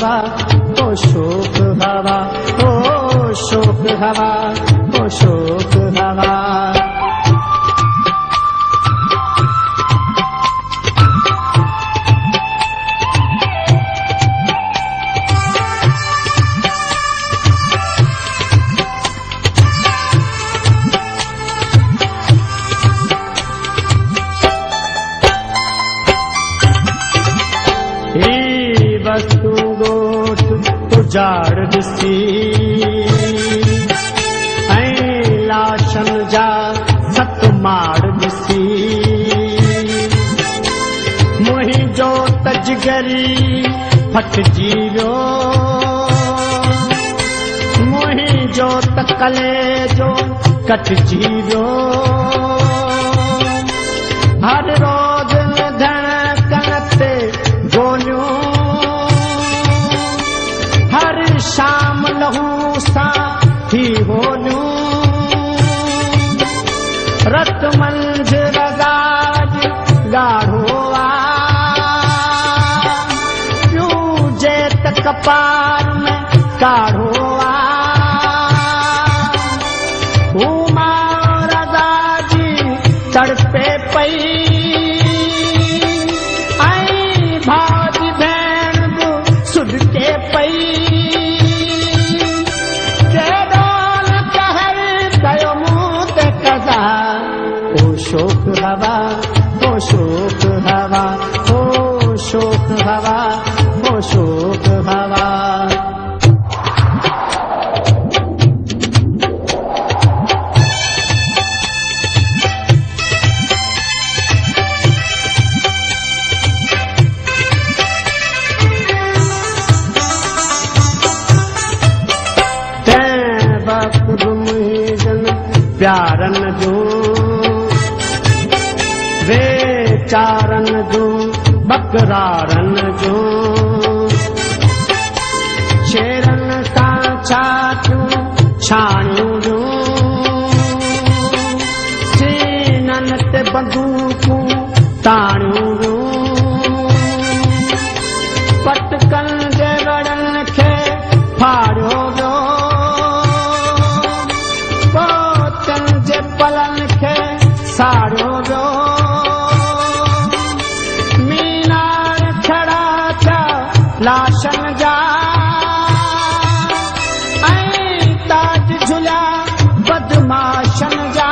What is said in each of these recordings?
हवा, ओ शोक हवा, ओ शोक हवा, ओ शोक हवा। वस्तु गोठ उजाड़ दिसी, ऐं लाशन जा सत माड़ दिसी। मुंहिंजो तजगरी फटजी वियो, मुंहिंजो त कलेजो कटजी वियो। हर रोज़ निधण कन ते गोलियूं, हर शाम लहू सा थी होलियूं। रत मंझ रज़ाज ॻाढ़ो आ, यूं जे त कपार में काढ़ो आ। उमा रज़ाजी तड़पे पई, भाजी भेण बि सुॾके पई। केॾो न कहर कयो मूं ते कज़ा, ओ शोक हवा, ओ शोक हवा, ओ शोक हवा, ओ शोक हवा। प्यारन जो वेचारन जो बकरारन जो, शेरन सां छातियूं छाणियूं जो। सीनन ते बंदूकूं ताणियूं जो, पटकन जे वड़न खे फाड़ियो वियो। जे पलन खे साड़ियो वियो। मीनार खड़ा थिया लाशन जा, ऐं ताज झुलिया बदमाशन जा।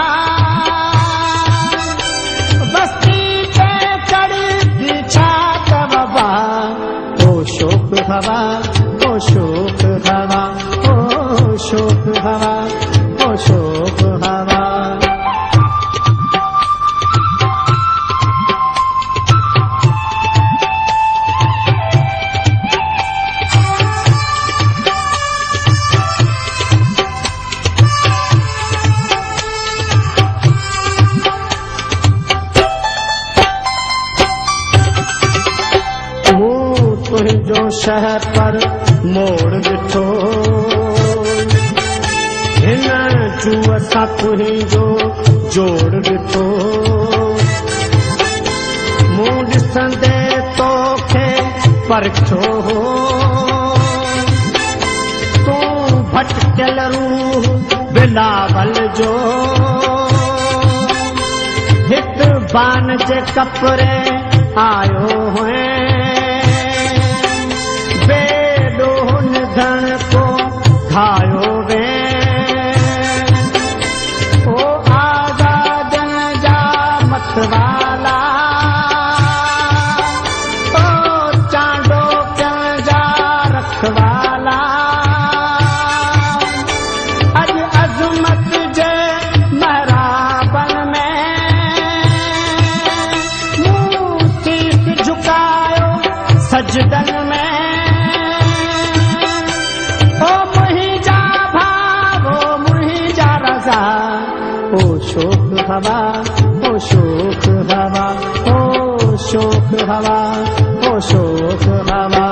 बस्ती पे चढ़ी छा त बाबा, ओ शोक हवा, ओ शोक हवा, ओ शोक हवा, ओ शोक हवा। तुंहिंजो शहर पर मोड़ ॾिठो, हिन जूअ सां तुंहिंजो जोड़ ॾिठो। मूं ॾिसंदे तोखे परखियो हो, तूं भटकियल रूह बिलावल जो। हित बान जे कपिड़े आयो हुए, निधन को घायो वे। ओ आज़ादन जा मतवाला, ओ चांडो कन जा रखवाला। अज अज़मत जे महराबन में मुंह शीश झुकायो सजदन में। ओ शोक हवा, ओ शोक हवा, ओ शोक हवा, ओ शोक हवा।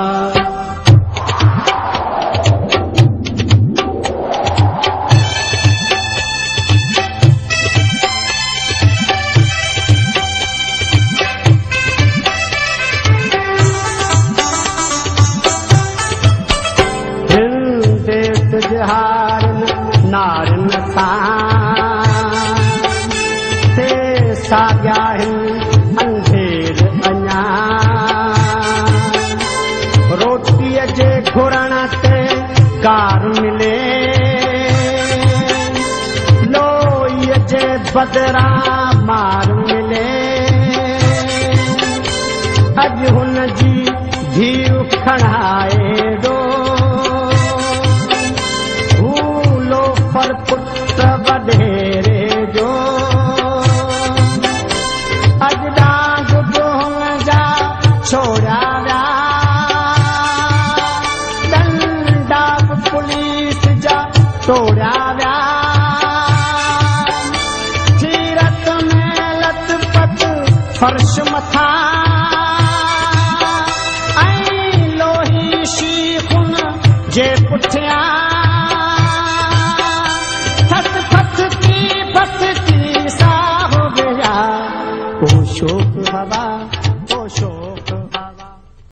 हारन नारन सां ते साॻिया आहिनि अंधेर अञा रोटीअ जे घुरण ते कार मिले लोईअ जे बदिरां मार मिले अॼु हुन जी धीउ खणाए ॾो हू लोफर पुट वॾेरे जो अॼु डांग हुन जा छोड़ा विया डंडा पुलिस जा तोड़िया विया सीरत में लथपथ फर्श मथां ऐं लोही शीखुन जे पुठियां